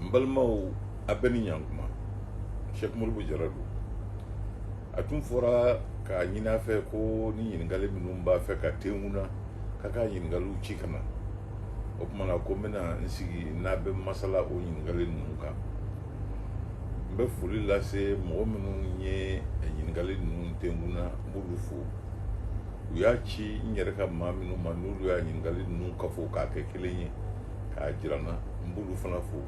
Mbalmao abeni nyankuma Sheikh Modibo Jara do a tun fɔra ka ɲin'a fɛ ko ni ɲininkali minnu b'a fɛ ka tewuna ka ɲininkaliw ci kana o kumana ko n bɛna n sigi n'a bɛ masala o ɲininkali ninnu kan n bɛ foli lase mɔgɔ minnu ye ɲininkali ninnu tewuna n b'olu fo u y'a ci n yɛrɛ ka maa minnu ma n'olu y'a ɲininkali ninnu kafo k'a kɛ kelen ye k'a jira n na n b'olu fana fo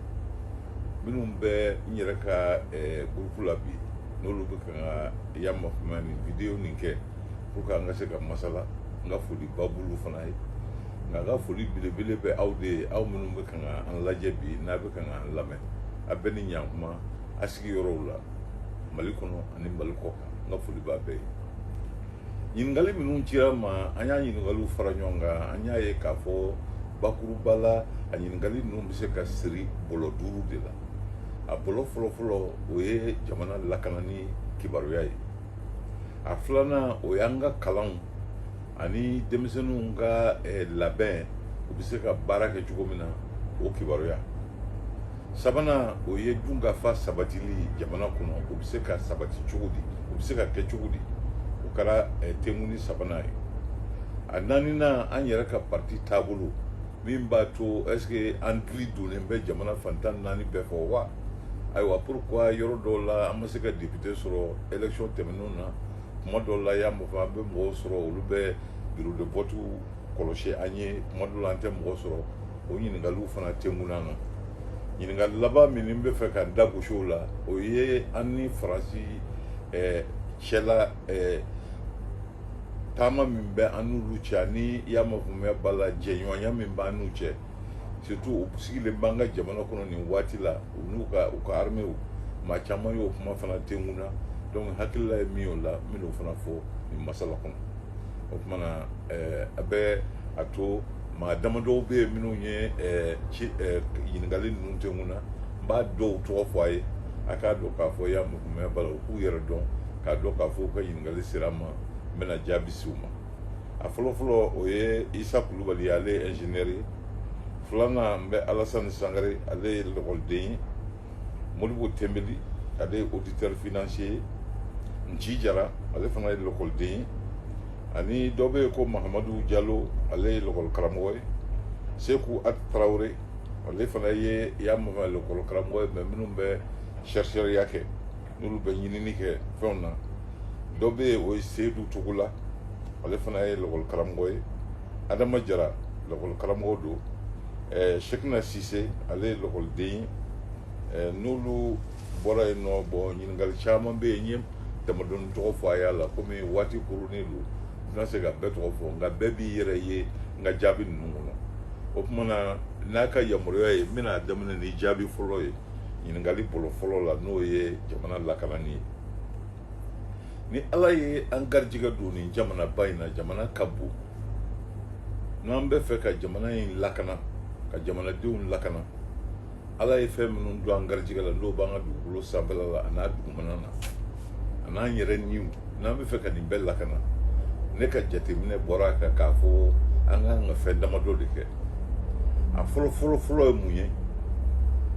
minnu bɛ n yɛrɛ ka gurupu la bi n'olu bɛ ka n ka yamafɛma nin video nin kɛ pour que an ka se ka masala n ka foli ba b'olu fana ye nka n ka foli belebele bɛ aw de ye aw minnu bɛ ka an lajɛ bi n'a bɛ ka an lamɛn a bɛɛ ni ɲankuma a sigiyɔrɔw la Mali kɔnɔ ani Mali kɔ kan n ka foli b'a bɛɛ ye ɲininkali minnu cira ma an y'a ɲininkaliw fara ɲɔgɔn kan an y'a ye k'a fɔ bakuruba la a ɲininkali ninnu bɛ se ka siri bɔlɔ 5 de la a bɔlɔ fɔlɔfɔlɔ o ye jamana lakanani kibaruya ye a filanan o y'an ka kalanw ani denmisɛnninw ka labɛn u bɛ se ka baara kɛ cogo min na o kibaruya sabanan o ye dunkafa sabatili jamana kɔnɔ o bɛ se ka sabati cogo di o bɛ se ka kɛ cogo di o kɛra tenkuni sabanan ye a naaninan an yɛrɛ ka parti taabolo min b'a to est ce que an dili donnen bɛ jamana fantan naani bɛɛ fɔ wa ayiwa pourquoi yɔrɔ dɔw la an ma se ka député sɔrɔ élection tɛmɛnenw na kuma dɔw la y'a mɔfɛ an bɛ mɔgɔw sɔrɔ olu bɛ bureau de vote kɔlɔsi an ye kuma dɔw la an tɛ mɔgɔ sɔrɔ o ɲininkaliw fana tɛnkuna na ɲininkali laban min n bɛ fɛ ka n da gosi o la o ye an ni faransi cɛla taama min bɛ an n'olu cɛ ani y'a mafɛmaya b'a la jɛɲɔgɔnya min b'an n'u cɛ surtout u sigilen b'an ka jamana kɔnɔ nin waati la u n'u ka armew maa caman y'o kuma fana tenkuna donc hakilila ye min y'o la n bɛn'o fana fɔ nin masala kɔnɔ o kumana a bɛ a to maa damadɔw bɛ yen minnu ye ɲininkali ninnu tenkuna n b'a dɔw tɔgɔ fɔ a ye a k'a dɔn k'a fɔ y'a mafɛmaya b'a la u k'u yɛrɛ dɔn k'a dɔn k'a fɔ u ka ɲininkali sera ma n bɛna jaabi si u ma a fɔlɔfɔlɔ o ye Isa Kulubali ye ale ye ingénieur ye filanan n bɛ Alasani Sangare ale ye lakɔliden ye Modibo Tembeli ale ye auditeur financier ye Nci Jara ale fana ye lakɔliden ye ani dɔ bɛ yen ko Mahamadu Jalo ale ye lakɔlikaramɔgɔ ye Seku At Tarawele ale fana ye y'a mɛn lakɔlikaramɔgɔ ye mais minnu bɛ chercheuria kɛ n'olu bɛ ɲinini kɛ fɛnw na dɔ bɛ yen o ye Seydou Togola ale fana ye lakɔlikaramɔgɔ ye Adama Jara lakɔlikaramɔgɔ don Sekina Sise ale ye lakɔliden ye n'olu bɔra yen nɔ bon ɲininkali caman bɛ yen n ye damadɔni tɔgɔ fɔ a y'a la komi waati koronnen don n tɛna se ka bɛɛ tɔgɔ fɔ nka bɛɛ b'i yɛrɛ ye n ka jaabi ninnu kɔnɔ o kumana n'a ka yamaruya ye n bɛna daminɛ ni jaabi fɔlɔ ye ɲininkali bɔlɔ fɔlɔ la n'o ye jamana lakanani ye ni Ala ye an garijɛgɛ don nin jamanaba in na jamana ka bon n'an bɛ fɛ ka jamana in lakana ka jamanadenw lakana Ala ye fɛn minnu don an garijɛgɛ la n'o b'an ka dugukolo sanfɛla la a n'a dugumana na a n'an yɛrɛ niw n'an bɛ fɛ ka nin bɛɛ lakana ne ka jateminɛ bɔra a kan k'a fɔ an k'an ka fɛn damadɔ de kɛ a fɔlɔ ye mun ye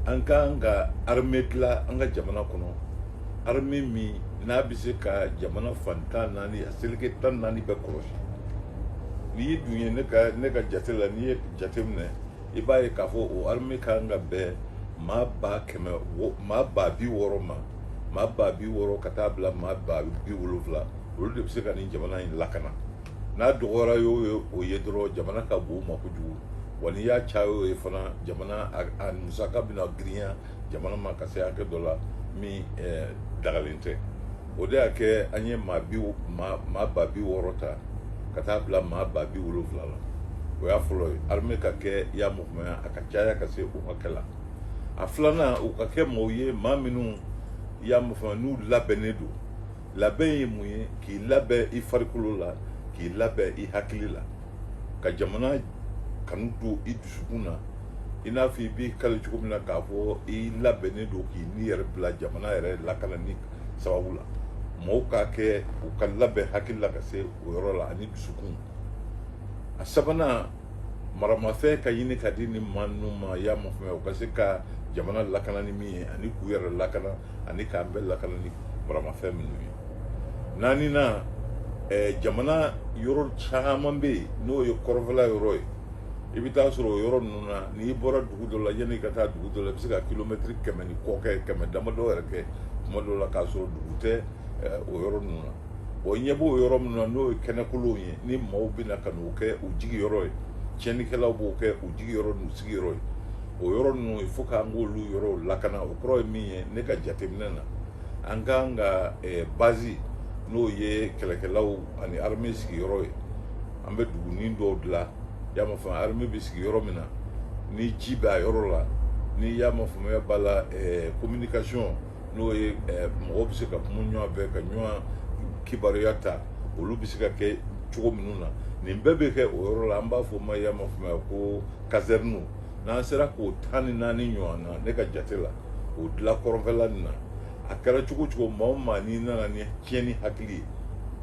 an k'an ka armée dilan an ka jamana kɔnɔ armée min n'a bɛ se ka jamana fantan naani a seleke 14 bɛɛ kɔlɔsi n'i ye dun ye ne ka jate la n'i ye jate minɛ i b'a ye k'a fɔ o armée kan ka bɛn maa ba 60,000 ma maa 60,000 ka taa bila maa 70,000 olu de bɛ se ka nin jamana in lakana n'a dɔgɔyara o ye dɔrɔn jamana ka bon u ma kojugu wa n'i y'a caya o ye fana jamana a musaka bɛna girinya jamana ma ka se hakɛ dɔ la min dagalen tɛ o de y'a kɛ an ye maa 70,000 ta ka taa bila maa 70,000 la o y'a fɔlɔ ye armée ka kɛ y'a mɔgɔmaya a ka caya ka se o hakɛ la a filanan o ka kɛ maaw ye maa minnu y'a mɔgɔmaya n'u labɛnnen don labɛn ye mun ye k'i labɛn i farikolo la k'i labɛn i hakili la ka jamana kanu don i dusukun na i n'a fɔ i b'i kali cogo min na k'a fɔ i labɛnnen don k'i n'i yɛrɛ bila jamana yɛrɛ lakanani sababu la mɔgɔw k'a kɛ u ka labɛn hakili la ka se o yɔrɔ la ani dusukun a sabanan maramafɛn ka ɲini ka di ni maa ninnu ma y'a mafɛn u ka se ka jamana lakana ni min ye ani k'u yɛrɛ lakana ani k'an bɛɛ lakana ni maramafɛn minnu ye naani na jamana yɔrɔ caman bɛ yen n'o ye kɔrɔfɛla yɔrɔ ye i bɛ taa sɔrɔ o yɔrɔ ninnu na n'i bɔra dugu dɔ la yanni i ka taa dugu dɔ la i bɛ se ka kilomɛtiri 100 ni kɔ kɛ 100 damadɔ yɛrɛ kɛ tuma dɔw la k'a sɔrɔ dugu tɛ o yɔrɔ ninnu na o ɲɛ b'o yɔrɔ minnu na n'o ye kɛnɛkolonw ye ni maaw bɛna ka n'o kɛ u jigiyɔrɔ ye tiɲɛnikɛlaw b'o kɛ u jigiyɔrɔ n'u sigiyɔrɔ ye o yɔrɔ ninnu il faut k'an k'olu yɔrɔw lakana o kɔrɔ ye min ye ne ka jateminɛ na an kan ka base n'o ye kɛlɛkɛlaw ani armée sigiyɔrɔ ye an bɛ dugunin dɔw dilan y'a ma faamu armée bɛ sigi yɔrɔ min na ni ji bɛ a yɔrɔ la ni y'a ma faamuya b'a la communication n'o ye mɔgɔw bɛ se ka kuma ɲɔgɔn fɛ ka ɲɔgɔn kibaruya ta olu bɛ se ka kɛ cogo minnu na nin bɛɛ bɛ kɛ o yɔrɔ la an b'a fɔ ma y'a ma faamuya ko caserne n'an sera k'o 14 ɲɔgɔn na ne ka jate la o dilan kɔrɔnfɛla nin na a kɛra cogo cogo maa o maa n'i nana ni tiɲɛni hakili ye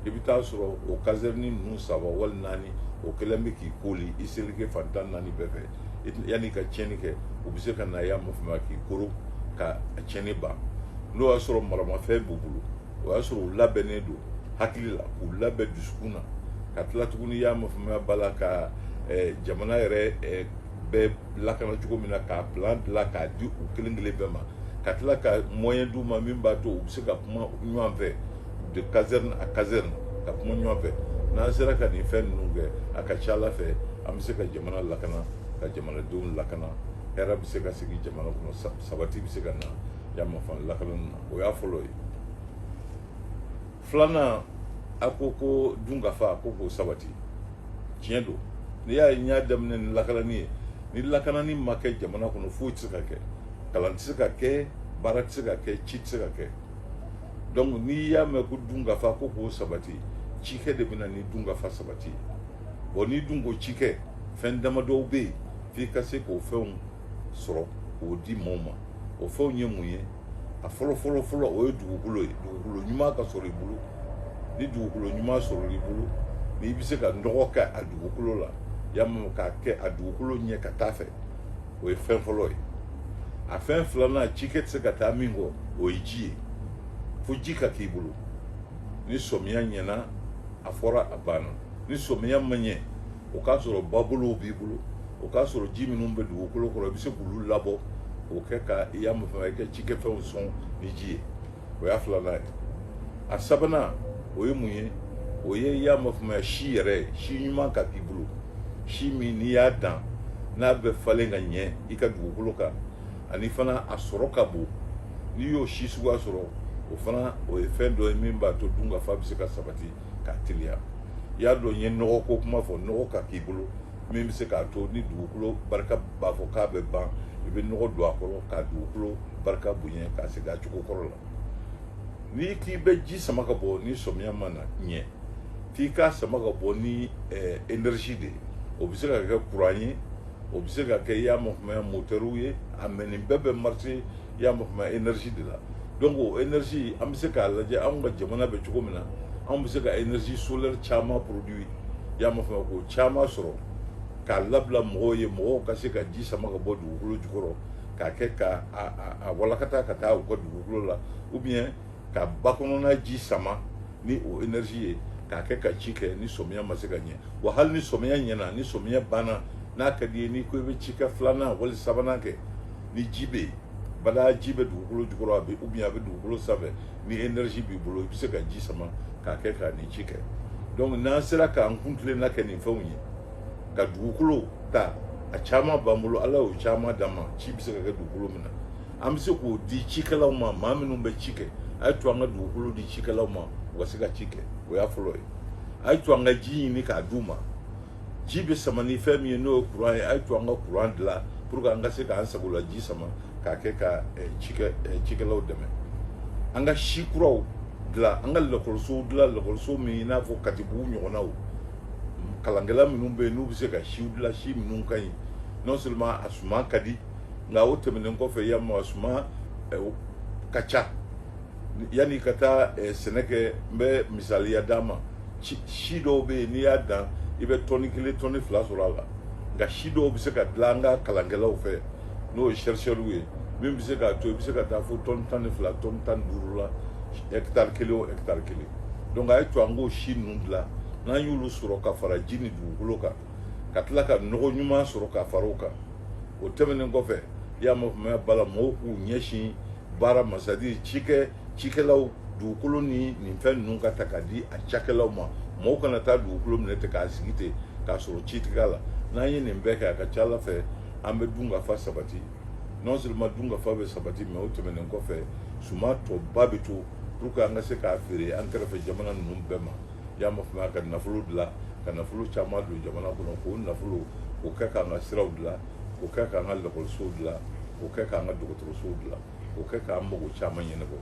i bɛ taa sɔrɔ o caserne ninnu 3 wali 4 o kɛlen bɛ k'i koli i seleke fan 14 bɛɛ fɛ yanni ka tiɲɛni kɛ u bɛ se ka na y'a ma faamuya k'i koro ka tiɲɛni ban n'o y'a sɔrɔ maramafɛn b'u bolo o y'a sɔrɔ u labɛnnen don hakili la k'u labɛn dusukun na ka tila tuguni y'a ma faamuya b'a la ka jamana yɛrɛ bɛɛ lakana cogo min na k'a plan dilan k'a di u kelen kelen bɛɛ ma ka tila ka moyen d'u ma min b'a to u bɛ se ka kuma ɲɔgɔn fɛ de caserne à caserne ka kuma ɲɔgɔn fɛ n'an sera ka nin fɛn ninnu kɛ a ka ca ala fɛ an bɛ se ka jamana lakana ka jamanadenw lakana hɛrɛ bɛ se ka sigi jamana kɔnɔ sabati bɛ se ka na y'a ma faamu lakana na o y'a fɔlɔ ye filanan a ko ko dunkafa ko k'o sabati tiɲɛ don n'i y'a ye n y'a daminɛ ni lakanani ye ni lakanani ma kɛ jamana kɔnɔ foyi tɛ se ka kɛ kalan tɛ se ka kɛ baara tɛ se ka kɛ ci tɛ se ka kɛ donc n'i y'a mɛn ko dunkafa ko k'o sabati cikɛ de bɛ na ni dunkafa sabati bon n'i dun ko cikɛ fɛn damadɔw bɛ yen f'i ka se k'o fɛnw sɔrɔ k'o di maaw ma o fɛnw ye mun ye a fɔlɔ fɔlɔ fɔlɔ o ye dugukolo ye dugukolo ɲuman ka sɔrɔ i bolo ni dugukolo ɲuman sɔrɔ i bolo n'i bɛ se ka nɔgɔ kɛ a dugukolo la y'a mɛn k'a kɛ a dugukolo ɲɛ ka taa fɛ o ye fɛn fɔlɔ ye a fɛn filanan cikɛ tɛ se ka taa min kɔ o ye ji ye fo ji ka k'i bolo ni sɔmiya ɲɛna a fɔra a banna ni sɔmiya ma ɲɛ o k'a sɔrɔ babolow b'i bolo o k'a sɔrɔ ji minnu bɛ dugukolo kɔrɔ i bɛ se k'olu labɔ k'o kɛ ka i y'a mɛn i ka cikɛfɛnw sɔn ni ji ye o y'a filanan ye a sabanan o ye mun ye o ye i y'a mɛn si yɛrɛ ye si ɲuman ka k'i bolo si min n'i y'a dan n'a bɛ falen ka ɲɛ i ka dugukolo kan ani fana a sɔrɔ ka bon n'i y'o si suguya sɔrɔ o fana o ye fɛn dɔ ye min b'a to dunkafa bɛ se ka sabati k'a teliya i y'a dɔn n ye nɔgɔ ko kuma fɔ nɔgɔ ka k'i bolo min bɛ se k'a to ni dugukolo barika b'a fɔ k'a bɛ ban i bɛ nɔgɔ don a kɔrɔ k'a dugukolo barika bonya k'a segin a cogo kɔrɔ la n'i k'i bɛ ji sama ka bɔ ni sɔmiya ma na ɲɛ f'i k'a sama ka bɔ ni énergie de ye o bɛ se ka kɛ courant ye o bɛ se ka kɛ i y'a mɛn faamuya moteurs ye a mɛ nin bɛɛ bɛ marcher i y'a mɛn faamuya énergie de la donc o énergie an bɛ se k'a lajɛ anw ka jamana bɛ cogo min na anw bɛ se ka énergie solaire caman produit i y'a mɛn faamuya k'o caman sɔrɔ k'a labila mɔgɔw ye mɔgɔw ka se ka ji sama ka bɔ dugukolo jukɔrɔ k'a kɛ ka a walakata ka taa u ka dugukolo la ou bien ka ba kɔnɔna ji sama ni o énergie ye k'a kɛ ka ci kɛ ni sɔmiya ma se ka ɲɛ wa hali ni sɔmiya ɲɛna ni sɔmiya banna n'a ka di ye n'i ko i bɛ cikɛ filanan wali sabanan kɛ ni ji bɛ yen bada ji bɛ dugukolo jukɔrɔ a bɛ ou bien a bɛ dugukolo sanfɛ ni énergie b'i bolo i bɛ se ka ji sama k'a kɛ k'a ni ci kɛ donc n'an sera k'an kuntilenna kɛ nin fɛnw ye ka dugukolo ta a caman b'an bolo ala y'o caman d'an ma ci bɛ se ka kɛ dugukolo min na an bɛ se k'o di cikɛlaw ma maa minnu bɛ ci kɛ a ye to an ka dugukolo di cikɛlaw ma u ka se ka ci kɛ o y'a fɔlɔ ye a ye to an ka ji ɲini k'a d'u ma ji bɛ sama ni fɛn min ye n'o ye courant ye a ye to an ka courant dilan pour que an ka se k'an sagola ji sama k'a kɛ ka cikɛlaw dɛmɛ an ka si kuraw dilan an ka lakɔlisow dilan lakɔliso min i n'a fɔ katibugu ɲɔgɔnnaw kalankɛla minnu bɛ yen n'u bɛ se ka siw dilan si minnu ka ɲi non seulement a suman ka di nka o tɛmɛnen kɔfɛ y'a mɛn a suman ka ca yanni ka taa sɛnɛ kɛ n bɛ misaliya d'a ma si dɔw bɛ yen n'i y'a dan i bɛ tɔni 1 tɔni 2 sɔrɔ a la nka si dɔw bɛ se ka dilan an ka kalankɛlaw fɛ n'o ye chercheurs ye min bɛ se k'a to i bɛ se ka taa fo tɔni 12 tɔni 15 la hectare 1 o hectare 1 donc a ye to an k'o si ninnu dilan n'an y'olu sɔrɔ ka fara ji ni dugukolo kan ka tila ka nɔgɔ ɲuman sɔrɔ ka fara o kan o tɛmɛnen kɔfɛ i y'a mafamaya bala mɔgɔw k'u ɲɛsin baara ma c'est à dire cikɛlaw dugukolo ni nin fɛn ninnu ka ta k'a di a cakɛlaw ma mɔgɔw kana taa dugukolo minɛ ten k'a sigi ten k'a sɔrɔ ci tigɛ la n'an ye nin bɛɛ kɛ a ka ca ala fɛ an bɛ dunkafa sabati non seulement dunkafa bɛ sabati mais o tɛmɛnen kɔfɛ suma tɔba bɛ to pour que an ka se k'a feere an kɛrɛfɛ jamana ninnu bɛɛ ma i y'a mafamaya ka nafolo dilan ka nafolo caman don jamana kɔnɔ k'o nafolo k'o kɛ k'an ka siraw dilan k'o kɛ k'an ka lakɔlisow dilan k'o kɛ k'an ka dɔgɔtɔrɔsow dilan k'o kɛ k'an mago caman ɲɛnabɔ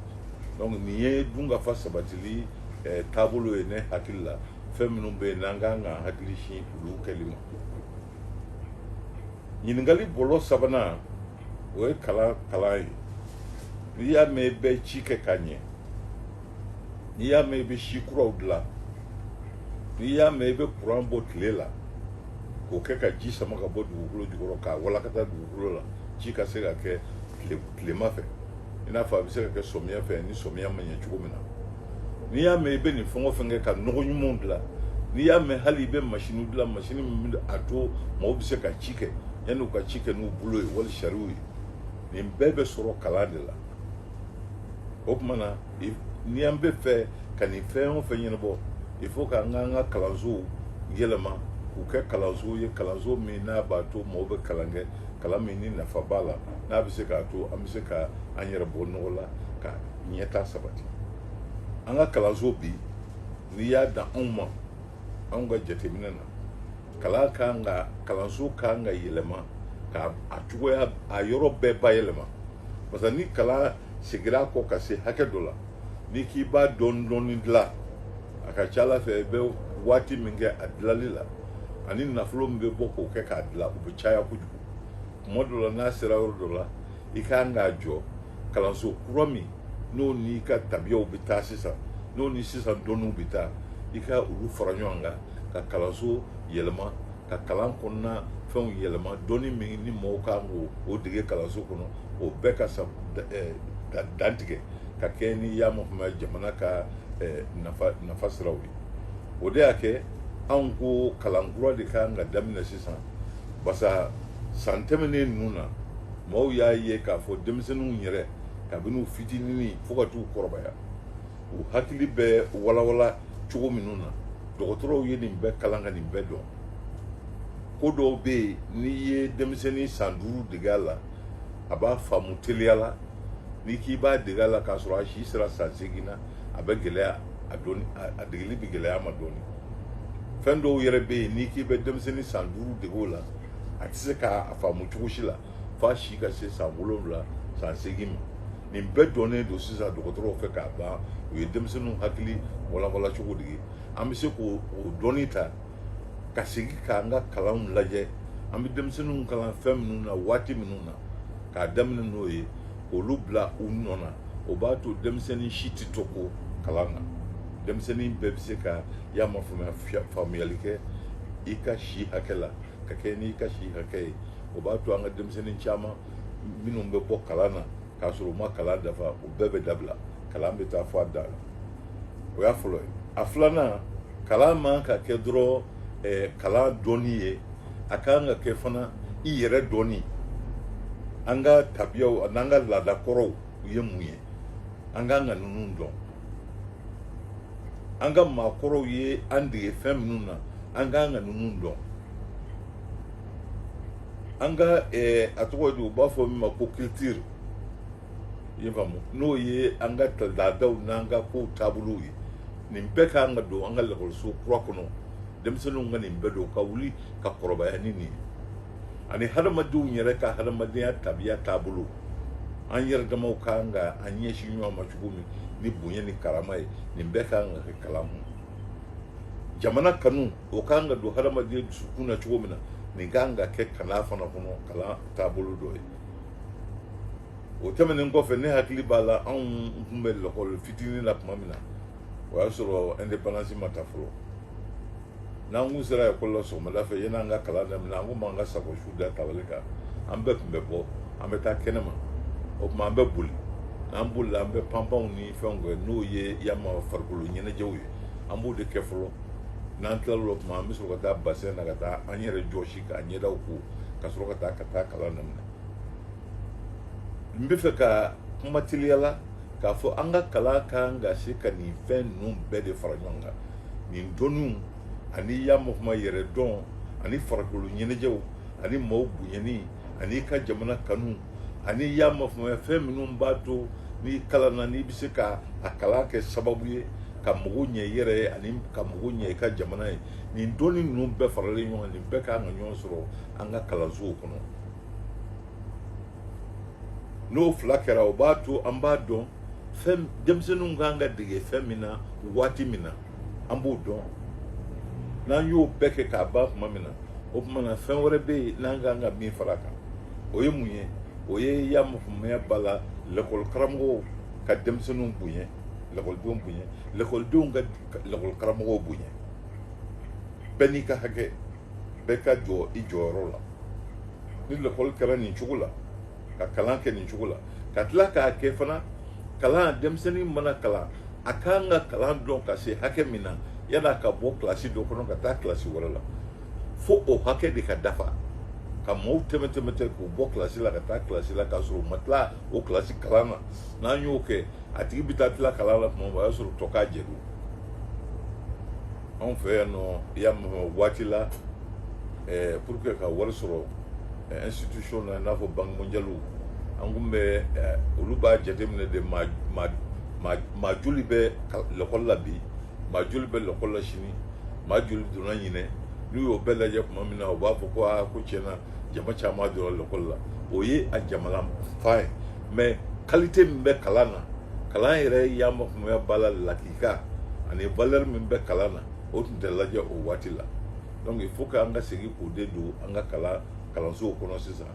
donc nin ye dunkafa sabatili taabolo ye ne hakili la fɛn minnu bɛ yen n'an kan ka hakili sin olu kɛli ma ɲininkali bɔlɔ sabanan o ye kalan ye n'i y'a mɛn i bɛ ci kɛ ka ɲɛ n'i y'a mɛn i bɛ si kuraw dilan n'i y'a mɛn i bɛ kuran bɔ tile la k'o kɛ ka ji sama ka bɔ dugukolo jukɔrɔ k'a walakata dugukolo la ji ka se ka kɛ tilema fɛ i n'a fɔ a bɛ se ka kɛ samiyɛ fɛ ni samiyɛ ma ɲɛ cogo min na n'i y'a mɛn i bɛ nin fɛn o fɛn kɛ ka nɔgɔ ɲumanw dilan n'i y'a mɛn hali i bɛ masiniw dilan masini min bɛ a to mɔgɔw bɛ se ka ci kɛ yanni u ka ci kɛ n'u bolo ye wali sariw ye nin bɛɛ bɛ sɔrɔ kalan de la o tuma na ni an bɛ fɛ ka nin fɛn o fɛn ɲɛnabɔ il faut k'an ka kalansow yɛlɛma k'u kɛ kalanso ye kalanso min n'a b'a to mɔgɔw bɛ kalan kɛ kalan min ni nafa b'a la n'a bɛ se k'a to an bɛ se ka an yɛrɛ bɔ nɔgɔ la ka ɲɛta sabati an ka kalanso bi n'i y'a dan anw ma anw ka jateminɛ na kalanso kan ka yɛlɛma ka a cogoya a yɔrɔ bɛɛ bayɛlɛma parce que ni kalan seginna kɔ ka se hakɛ dɔ la n'i k'i b'a dɔɔni dɔɔni dilan a ka ca ala fɛ i bɛ waati min kɛ a dilanli la ani nafolo min bɛ bɔ k'o kɛ k'a dilan o bɛ caya kojugu tuma dɔ la n'a sera yɔrɔ dɔ la i kan k'a jɔ kalanso kura min n'o n'i ka tabiyaw bɛ taa sisan n'o ni sisan dɔnniw bɛ taa i ka olu fara ɲɔgɔn kan ka kalanso yɛlɛma ka kalan kɔnɔna fɛnw yɛlɛma dɔnni min ni mɔgɔw kan k'o dege kalanso kɔnɔ o bɛɛ ka dantigɛ ka kɛ ni y'a mafamaya jamana ka nafa siraw ye o de y'a kɛ anw ko kalan kura de kan ka daminɛ sisan parce que san tɛmɛnen ninnu na mɔgɔw y'a ye k'a fɔ denmisɛnninw yɛrɛ kabini u fitinin fo ka t'u kɔrɔbaya u hakili bɛ walawala cogo minnu na dɔgɔtɔrɔw ye nin bɛɛ kalan ka nin bɛɛ dɔn ko dɔw bɛ yen n'i ye denmisɛnnin san 5 dege a la a b'a faamu teliya la n'i k'i b'a dege a la k'a sɔrɔ a si sera san 8 na a bɛ gɛlɛya a degeli bɛ gɛlɛya ma dɔɔni fɛn dɔw yɛrɛ bɛ yen n'i k'i bɛ denmisɛnnin san 5 dege o la a tɛ se k'a faamu cogo si la f'a si ka se san 7 san 8 ma nin bɛɛ dɔnnen don sisan dɔgɔtɔrɔw fɛ k'a ban u ye denmisɛnninw hakili walawala cogo de ye an bɛ se k'o dɔnni ta ka segin k'an ka kalanw lajɛ an bɛ denmisɛnninw kalan fɛn minnu na waati minnu na k'a daminɛ n'o ye k'olu bila u nɔ na o b'a to denmisɛnnin si tɛ to ko kalan na denmisɛnnin bɛɛ bɛ se ka y'a faamuyali kɛ i ka si hakɛ la ka kɛ n'i ka si hakɛ ye o b'a to an ka denmisɛnnin caman minnu bɛ bɔ kalan na k'a sɔrɔ u ma kalan dafa o bɛɛ bɛ dabila kalan bɛ taa fɔ a dan na o y'a fɔlɔ ye a filanan kalan man ka kɛ dɔrɔn kalan dɔnni ye a kan ka kɛ fana i yɛrɛ dɔnni an ka tabiyaw n'an ka laadakɔrɔw ye mun ye an kan ka ninnu dɔn an ka maakɔrɔw ye an dege fɛn minnu na an kan ka ninnu dɔn an ka a tɔgɔ de u b'a fɔ min ma ko culture i ye faamu n'o ye an ka laadaw n'an ka kow taabolow ye nin bɛɛ kan ka don an ka lakɔliso kura kɔnɔ denmisɛnninw ka nin bɛɛ don ka wuli ka kɔrɔbaya ni nin ye ani hadamadenw yɛrɛ ka hadamadenya tabiya taabolo an yɛrɛ damaw kan ka an ɲɛsin ɲɔgɔn ma cogo min ni bonya ni karama ye nin bɛɛ kan ka kɛ kalan mun jamana kanu o kan ka don hadamaden dusukun na cogo min na nin kan ka kɛ kalan fana kɔnɔ kalan taabolo dɔ ye o tɛmɛnen kɔfɛ ne hakili b'a la anw tun bɛ lakɔli fitinin na tuma min na o y'a sɔrɔ indépendance ma ta fɔlɔ n'an kun sera ekɔli la sɔgɔmada fɛ yan'an ka kalan daminɛ an kun b'an ka sago su da tabali kan an bɛɛ tun bɛ bɔ an bɛ taa kɛnɛma o tuma an bɛ boli n'an bolila an bɛ panpanw ni fɛnw kɛ n'o ye yama farikolo ɲɛnajɛw ye an b'o de kɛ fɔlɔ n'an tilala o tuma an bɛ sɔrɔ ka taa bassin na ka taa an yɛrɛ jɔsi k'a ɲɛdaw ko ka sɔrɔ ka taa kalan daminɛ n bɛ fɛ ka kuma teliya la k'a fɔ an ka kalan kan ka se ka nin fɛn ninnu bɛɛ de fara ɲɔgɔn kan nin dɔnniw ani yama kuma yɛrɛ dɔn ani farikolo ɲɛnajɛw ani maaw bonyani ani ka jamana kanu ani yama kuma fɛn minnu b'a to n'i kalanna n'i bɛ se ka a kalan kɛ sababu ye ka mago ɲɛ i yɛrɛ ye ani ka mago ɲɛ i ka jamana ye nin dɔnni ninnu bɛɛ faralen ɲɔgɔn kan nin bɛɛ kan ka ɲɔgɔn sɔrɔ an ka kalansow kɔnɔ n'o fila kɛra o b'a to an b'a dɔn fɛn denmisɛnninw kan ka dege fɛn min na waati min na an b'o dɔn n'an y'o bɛɛ kɛ k'a ban tuma min na o tuma na fɛn wɛrɛ bɛ yen n'an kan ka min fara a kan o ye mun ye o ye yamafamaya ba la lakɔli karamɔgɔw ka denmisɛnninw bonya lakɔlidenw bonya lakɔlidenw ka lakɔli karamɔgɔw bonya bɛɛ n'i ka hakɛ bɛɛ ka jɔ i jɔyɔrɔ la ni lakɔli kɛra nin cogo la ka kalan kɛ nin cogo la ka tila k'a kɛ fana kalan denmisɛnnin mana kalan a kan ka kalan dɔn ka se hakɛ min na yan'a ka bɔ kilasi dɔ kɔnɔ ka taa kilasi wɛrɛ la fo o hakɛ de ka dafa ka maaw tɛmɛ k'u bɔ kilasi la ka taa kilasi la k'a sɔrɔ u ma tila o kilasi kalan na n'an y'o kɛ a tigi bɛ taa tila kalan la tuma o y'a sɔrɔ tɔ k'a jɛ don anw fɛ yan nɔ yama waati la pour que ka wari sɔrɔ institution na i n'a fɔ banque mondiale an kun bɛ olu b'a jateminɛ de maa joli bɛ lakɔli la bi maa joli bɛ lakɔli la sini maa joli donna ɲinɛ n'u y'o bɛɛ lajɛ tuma min na u b'a fɔ ko ko tiɲɛna jama caman donna lakɔli la o ye a jamana fa ye mais qualité min bɛ kalan na kalan yɛrɛ yamafamaya b'a la lakika ani valeur min bɛ kalan na o tun tɛ lajɛ o waati la donc il faut que an ka segin k'o de don an ka kalansow kɔnɔ sisan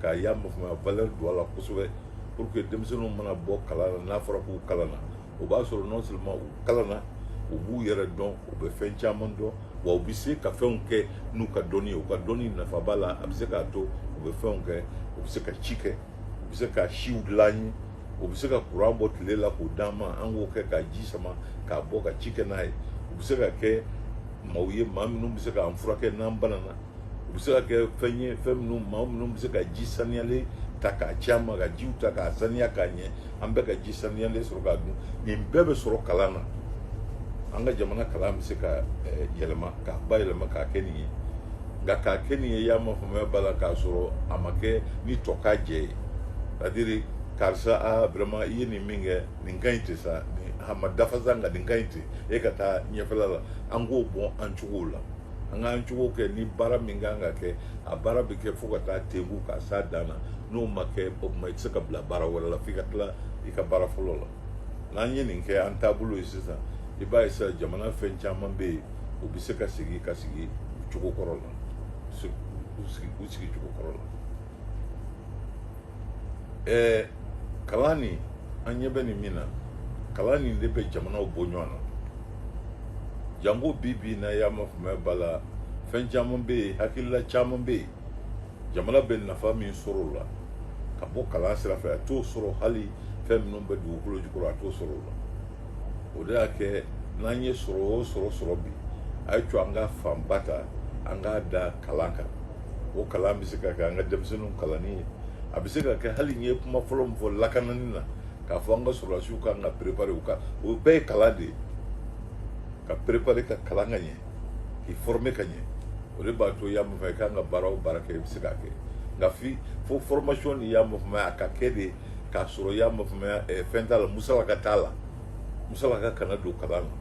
ka yamafamaya valeur don a la kosɛbɛ pour que denmisɛnninw mana bɔ kalan na n'a fɔra k'u kalan na o b'a sɔrɔ non seulement u kalan na u b'u yɛrɛ dɔn u bɛ fɛn caman dɔn wa u bɛ se ka fɛnw kɛ n'u ka dɔnni ye u ka dɔnni nafa b'a la a bɛ se k'a to u bɛ fɛnw kɛ u bɛ se ka ci kɛ u bɛ se ka siw dilan an ye u bɛ se ka kuran bɔ tile la k'o d'an ma an k'o kɛ ka ji sama k'a bɔ ka ci kɛ n'a ye u bɛ se ka kɛ maaw ye maa minnu bɛ se k'an furakɛ n'an banana u bɛ se ka kɛ fɛn ye fɛn minnu maa minnu bɛ se ka ji saniyalen ta k'a ci an ma ka jiw ta k'a saniya k'a ɲɛ an bɛ ka ji saniyalen sɔrɔ k'a dun nin bɛɛ bɛ sɔrɔ kalan na an ka jamana kalan bɛ se ka yɛlɛma k'a bayɛlɛma k'a kɛ nin ye nka k'a kɛ nin ye yamafamaya b'a la k'a sɔrɔ a ma kɛ ni tɔ k'a jɛ ye c'est à dire karisa vraiment i ye nin min kɛ nin ka ɲi ten sa a ma dafa sa nka nin ka ɲi ten e ka taa ɲɛfɛla la an k'o bɔn an cogow la an k'an cogo kɛ ni baara min kan ka kɛ a baara bɛ kɛ fo ka taa tengu k'a s'a dan na n'o ma kɛ o tuma i tɛ se ka bila baara wɛrɛ la f'i ka tila i ka baara fɔlɔ la n'an ye nin kɛ an taabolo ye sisan i b'a ye sisan jamana fɛn caman bɛ yen u bɛ se ka sigi u cogo kɔrɔ la u sigi cogo kɔrɔ la kalan nin an ɲɛ bɛ nin min na kalan nin de bɛ jamanaw bɔ ɲɔgɔn na jango bi na yamafamaya b'a la fɛn caman bɛ yen hakilila caman bɛ yen jamana bɛ nafa min sɔrɔ o la ka bɔ kalan sira fɛ a t'o sɔrɔ hali fɛn minnu bɛ dugukolo jukɔrɔ a t'o sɔrɔ o la o de y'a kɛ n'an ye sɔrɔ o sɔrɔ bi a ye to an ka fanba ta an k'a da kalan kan o kalan bɛ se ka kɛ an ka denmisɛnninw kalanni ye a bɛ se ka kɛ hali n ye kuma fɔlɔ min fɔ lakanani na k'a fɔ an ka sɔrɔdasiw kan ka préparer o bɛɛ ye kalan de ye ka préparer ka kalan ka ɲɛ k'i former ka ɲɛ o de b'a to yamafamaya i kan ka baara o baara kɛ i bɛ se k'a kɛ nka fo formation ni yamafamaya a ka kɛ de k'a sɔrɔ yamafamaya fɛn t'a la musalaka t'a la musalaka kana don kalan na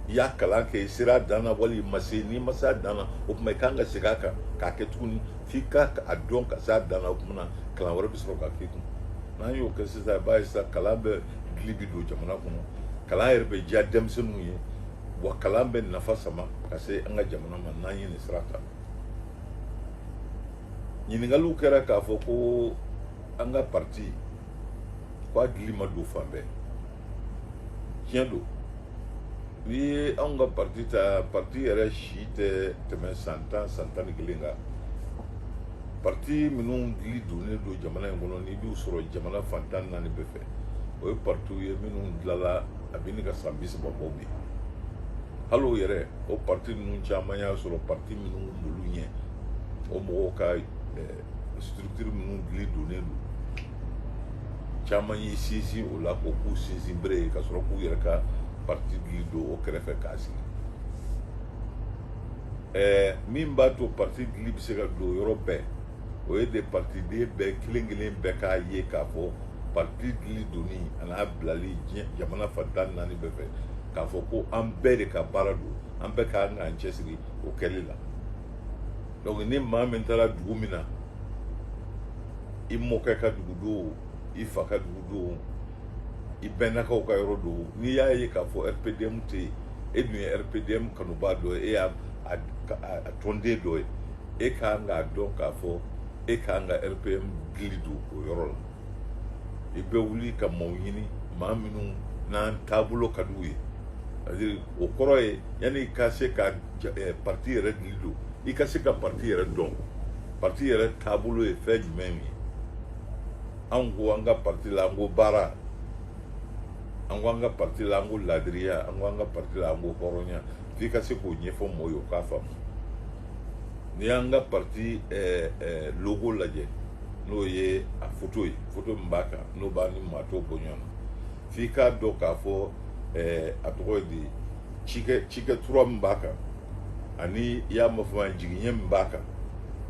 i y'a kalan kɛ i sera a dan na wali i ma se n'i ma se a dan na o tuma i kan ka segin a kan k'a kɛ tuguni f'i ka a dɔn ka se a dan na o tuma na kalan wɛrɛ bɛ sɔrɔ k'a k'i kun n'an y'o kɛ sisan i b'a ye sisan kalan bɛ gili bi don jamana kɔnɔ kalan yɛrɛ bɛ diya denmisɛnninw ye wa kalan bɛ nafa sama ka se an ka jamana ma n'an ye nin sira ta ɲininkaliw kɛra k'a fɔ ko an ka parti ko a gili ma don fan bɛɛ tiɲɛ don n'i ye anw ka parti ta parti yɛrɛ si tɛ tɛmɛ san 10 san 11 kan parti minnu dili donnen don jamana in kɔnɔ n'i b'u sɔrɔ jamana fantan naani bɛɛ fɛ o ye partiw ye minnu dilala a bɛ ni ka san 30 bɔ bi hali o yɛrɛ o parti ninnu caman y'a sɔrɔ parti minnu b'olu ɲɛ o mɔgɔw ka structure minnu dili donnen don caman y'i sinsin o la k'o k'u sinsin bere ye ka sɔrɔ k'u yɛrɛ ka parti dili don o kɛrɛfɛ k'a sigi min b'a to parti dili bɛ se ka don yɔrɔ bɛɛ o ye de partiden bɛɛ kelen kelen bɛɛ k'a ye k'a fɔ parti dili donni a n'a bilali jamana fantan naani bɛɛ fɛ k'a fɔ ko an bɛɛ de ka baara don an bɛɛ k'an k'an cɛsiri o kɛli la donc ni maa min taara dugu min na i mɔkɛ ka dugu don i fa ka dugu don i bɛnnakaw ka yɔrɔ don n'i y'a ye k'a fɔ RPDM tɛ yen e dun ye RPDM kanuba dɔ ye e y'a tɔnden dɔ ye e k'an k'a dɔn k'a fɔ e k'an ka RPM dili don o yɔrɔ la i bɛ wuli ka maaw ɲini maa minnu n'an taabolo ka d'u ye c'est-à-dire o kɔrɔ ye yanni i ka se ka parti yɛrɛ dili don i ka se ka parti yɛrɛ dɔn parti yɛrɛ taabolo ye fɛn jumɛn ye an ko an ka parti la an ko baara an ko an ka parti la an ko ladiriya an ko an ka parti la an ko hɔrɔnya f'i ka se k'o ɲɛfɔ mɔgɔw ye o k'a faamu n'i y'an ka parti logo lajɛ n'o ye a photo ye photo min b'a kan n'o b'a ni maa tɔw bɔ ɲɔgɔn na f'i k'a dɔn k'a fɔ a tɔgɔ ye di cikɛ tura min b'a kan ani i y'a mafama jigiɲɛ min b'a kan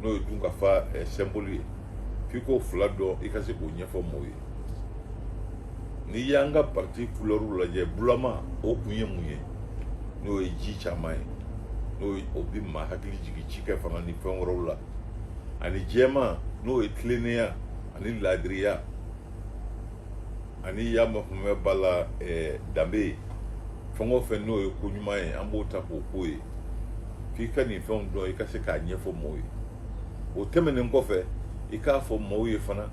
n'o ye dunkafa symbole ye f'i k'o fila dɔn i ka se k'o ɲɛfɔ mɔgɔw ye n'i y'an ka parti couleur lajɛ bulama o kun ye mun ye n'o ye ji caman ye n'o bi maa hakili jigin cikɛ fana ni fɛn wɛrɛw la ani jɛman n'o ye tilennenya ani ladiriya ani i y'a mafama b'a la danbe fɛn o fɛn n'o ye ko ɲuman ye an b'o ta k'o k'o ye f'i ka nin fɛnw dɔn i ka se k'a ɲɛfɔ mɔgɔw ye o tɛmɛnen kɔfɛ i k'a fɔ mɔgɔw ye fana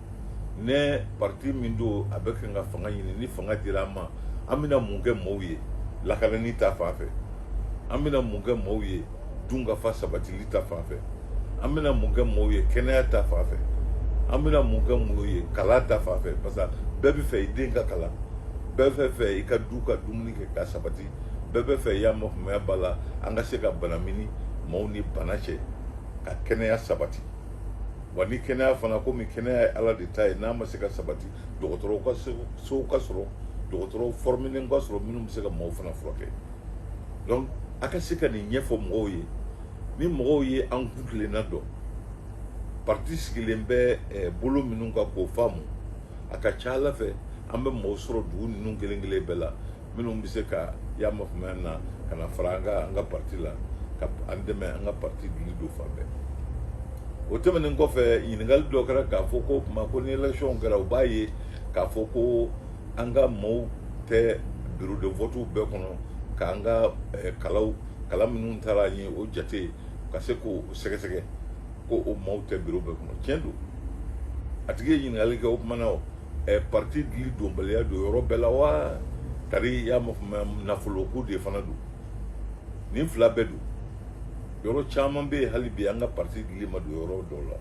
ne parti min don a bɛ kan ka fanga ɲini ni fanga dira an ma an bɛna mun kɛ mɔgɔw ye lakanani ta fan fɛ an bɛna mun kɛ mɔgɔw ye dunkafa sabatili ta fan fɛ an bɛna mun kɛ mɔgɔw ye kɛnɛya ta fan fɛ an bɛna mun kɛ mɔgɔw ye kalan ta fan fɛ parce que bɛɛ bɛ fɛ i den ka kalan bɛɛ bɛ fɛ i ka du ka dumuni kɛ ka sabati bɛɛ bɛ fɛ i y'a mafamaya b'a la an ka se ka bana mini mɔgɔw ni bana cɛ ka kɛnɛya sabati wa ni kɛnɛya fana komi kɛnɛya ye ala de ta ye n'a ma se ka sabati dɔgɔtɔrɔw ka sow ka sɔrɔ dɔgɔtɔrɔw formelen ka sɔrɔ minnu bɛ se ka mɔgɔw fana furakɛ donc a ka se ka nin ɲɛfɔ mɔgɔw ye ni mɔgɔw ye an kuntilenna dɔn parti sigilen bɛ bolo minnu kan k'o faamu a ka ca ala fɛ an bɛ mɔgɔw sɔrɔ dugu ninnu kelen kelen bɛɛ la minnu bɛ se ka y'a mafamaya na ka na fara an ka parti la ka an dɛmɛ an ka parti dili don fan bɛɛ o tɛmɛnen kɔfɛ ɲininkali dɔ kɛra k'a fɔ ko kuma ko ni élection kɛra u b'a ye k'a fɔ ko an ka maaw tɛ bureau de vote bɛɛ kɔnɔ k'an ka kalan minnu taara an ye o jate ka se k'o sɛgɛsɛgɛ ko o maaw tɛ bureau bɛɛ kɔnɔ tiɲɛ don a tigi ye ɲininkali kɛ o kumana parti dili donbaliya don yɔrɔ bɛɛ la wa tari y'a mafamaya nafolo ko de fana don nin fila bɛɛ don yɔrɔ caman bɛ yen hali bi an ka parti dili ma don yɔrɔ dɔw la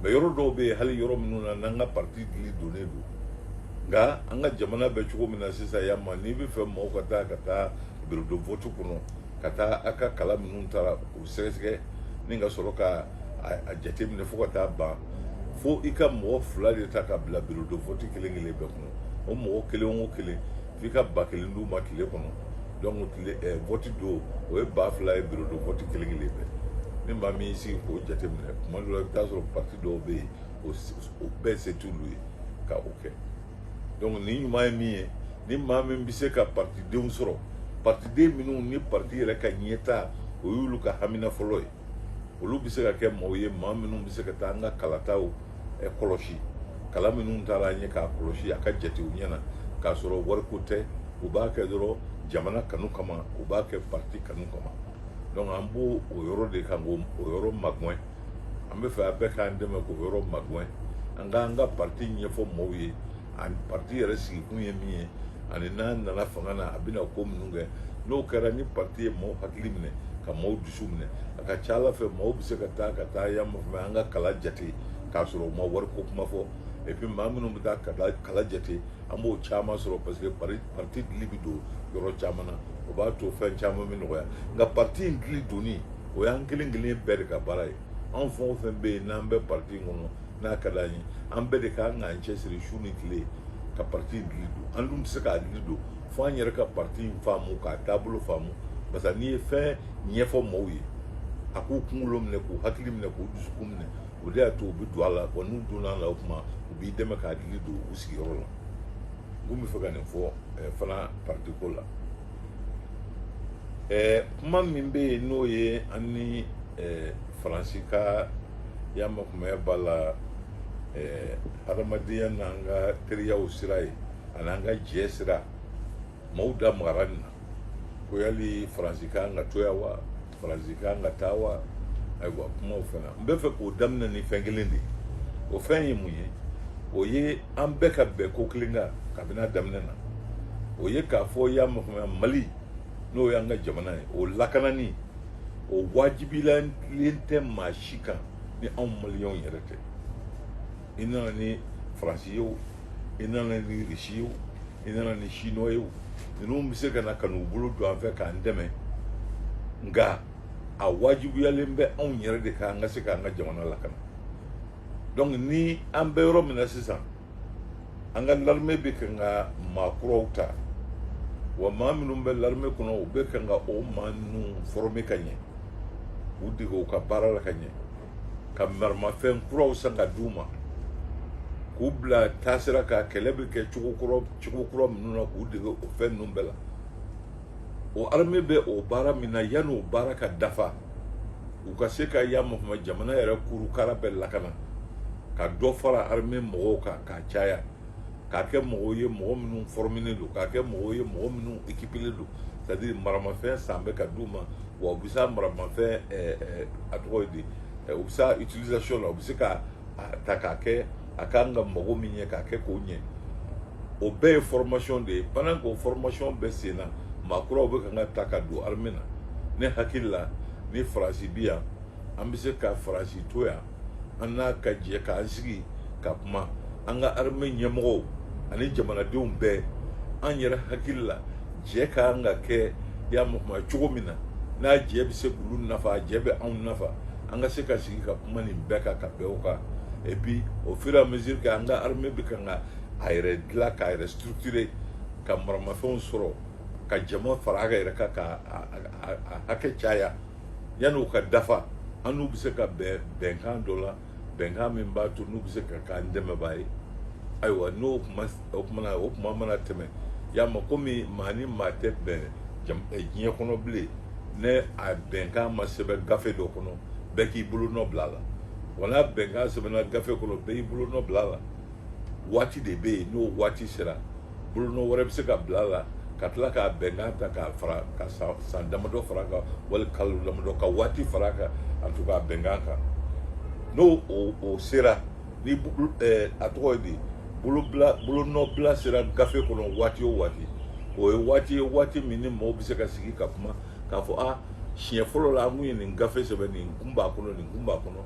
mais yɔrɔ dɔw bɛ yen hali yɔrɔ minnu na n'an ka parti dili donnen don nka an ka jamana bɛ cogo min na sisan yan ma n'i bɛ fɛ mɔgɔw ka taa bureau de vote kɔnɔ ka taa a ka kalan minnu taara o sɛgɛsɛgɛ ni ka sɔrɔ ka a jateminɛ fo ka taa ban fo i ka mɔgɔ fila de ta ka bila bureau de vote kelen kelen bɛɛ kɔnɔ o mɔgɔ kelen o kelen f'i ka 1000 d'u ma tile kɔnɔ donc vote don o ye 2000 ye bureau de vote kelen kelen bɛɛ ni maa min y'i sigi k'o jateminɛ kuma dɔ la i bɛ taa sɔrɔ parti dɔw bɛ yen o bɛɛ se t'olu ye ka o kɛ donc nin ɲuman ye min ye ni maa min bɛ se ka partidenw sɔrɔ partiden minnu ni parti yɛrɛ ka ɲɛtaa o y'olu ka hamina fɔlɔ ye olu bɛ se ka kɛ mɔgɔw ye maa minnu bɛ se ka taa an ka kalataw kɔlɔsi kalan minnu taara an ye k'a kɔlɔsi a ka jate u ɲɛna k'a sɔrɔ wariko tɛ u b'a kɛ dɔrɔn jamana kanu kama u b'a kɛ parti kanu kama donc an b'o o yɔrɔ de kan o yɔrɔ magɔn an bɛ fɛ a bɛɛ k'an dɛmɛ k'o yɔrɔ magɔn an k'an ka parti ɲɛfɔ mɔgɔw ye ani parti yɛrɛ sigikun ye min ye ani n'an nana fanga na a bɛna ko minnu kɛ n'o kɛra ni parti ye mɔgɔw hakili minɛ ka mɔgɔw dusu minɛ a ka ca ala fɛ mɔgɔw bɛ se ka taa yan mafamaya an ka kalan jate k'a sɔrɔ u ma wari ko kuma fɔ et puis maa minnu bɛ taa kala jate an b'o caman sɔrɔ parce que parti dili bɛ don yɔrɔ caman na o b'a to fɛn caman bɛ nɔgɔya nka parti in dili donni o y'an kelen kelen bɛɛ de ka baara ye anw fɛn o fɛn bɛ yen n'an bɛ parti in kɔnɔ n'a ka d'an ye an bɛɛ de k'an k'an cɛsiri su ni tile ka parti in dili don an dun tɛ se k'a dili don fo an yɛrɛ ka parti in faamu k'a taabolo faamu parce que n'i ye fɛn ɲɛfɔ maaw ye a k'u kunkolo minɛ k'u hakili minɛ k'u dusukun minɛ o de y'a to u bɛ don a la wa n'u donna a la o tuma u b'i dɛmɛ k'a dili don u sigiyɔrɔ la n kun bɛ fɛ ka nin fɔ fana parti ko la kuma min bɛ yen n'o ye an ni faransi ka yamakumaya b'a la hadamadenya n'an ka teriyaw sira ye ani an ka jɛ sira maaw da magara nin na ko yali faransi kan ka to yan wa faransi kan ka taa wa ayiwa kumaw fɛnɛ n bɛ fɛ k'o daminɛ ni fɛn kelen de ye o fɛn ye mun ye o ye an bɛɛ ka bɛn ko kelen kan kabini a daminɛ na o ye k'a fɔ yamakumaya mali n'o y'an ka jamana ye o lakanani o wajibiyalen tɛ maa si kan ni anw maliyɛnw yɛrɛ tɛ i nana ni faransi ye o i nana ni risi ye o i nana ni chinois ye o ninnu bɛ se ka na ka n'u bolo don an fɛ k'an dɛmɛ nka a wajibiyalen bɛ anw yɛrɛ de kan an ka se k'an ka jamana lakana donc ni an bɛ yɔrɔ min na sisan an ka l'armée bɛ kan ka maakuraw ta wa maa minnu bɛ l'armée kɔnɔ u bɛ kan ka o maa ninnu former ka ɲɛ u dege u ka baara la ka ɲɛ ka maramafɛn kuraw san ka d'u ma k'u bila taasira ka kɛlɛ bɛ kɛ cogo kura minnu na k'u dege o fɛn ninnu bɛɛ la o armée bɛ o baara min na yanni o baara ka dafa u ka se ka yamakumaya jamana yɛrɛ kurukara bɛɛ lakana ka dɔ fara armée mɔgɔw kan k'a caya k'a kɛ mɔgɔw ye mɔgɔ minnu formelen don k'a kɛ mɔgɔw ye mɔgɔ minnu équipelen don c'est à dire maramafɛn san bɛ ka d'u ma wa u bɛ se maramafɛn a tɔgɔ ye di u bɛ se utilisation la u bɛ se ka ta k'a kɛ a kan ka mago min ɲɛ k'a kɛ k'o ɲɛ o bɛɛ ye formation de ye pendant que o formation bɛɛ sen na maakuraw bɛ kan ka ta ka don armée na ne hakili la ni faransi bi yan an bɛ se ka faransi to yan an n'a ka jɛ k'an sigi ka kuma an ka armée ɲɛmɔgɔw ani jamanadenw bɛɛ an yɛrɛ hakili la jɛ k'an ka kɛ yamakumaya cogo min na n'a jɛ bɛ se k'olu nafa a jɛ bɛ anw nafa an ka se ka sigi ka kuma nin bɛɛ kan ka bɛn o kan et puis au fur et à mesure que an ka armée bɛ kan ka a yɛrɛ dilan k'a yɛrɛ structurer ka maramafɛnw sɔrɔ ka jama fara a ka yɛrɛ kan ka a hakɛ caya yanni o ka dafa an n'u bɛ se ka bɛn bɛnkan dɔ la bɛnkan min b'a to n'u bɛ se ka k'an dɛmɛbaa ye ayiwa n'o kuma mana tɛmɛ yama komi maa ni maa tɛ bɛn diɲɛ kɔnɔ bilen ne a bɛnkan ma sɛbɛn gafe dɔ kɔnɔ bɛɛ k'i bolo nɔ bila a la wa n'a bɛnkan sɛbɛnna gafe kɔnɔ bɛɛ y'i bolo nɔ bila a la waati de bɛ yen n'o waati sera bolonɔ wɛrɛ bɛ se ka bila a la ka tila k'a bɛnkan ta k'a fara ka san damadɔ fara kan wali kalo damadɔ ka waati fara kan en tout cas bɛnkan kan n'o o sera ni a tɔgɔ ye di bolonɔ bila sera gafe kɔnɔ waati o waati o ye waati min ni maaw bɛ se ka sigi ka kuma k'a fɔ a siɲɛ fɔlɔ la an kun ye nin gafe sɛbɛn nin kun b'a kɔnɔ nin kun b'a kɔnɔ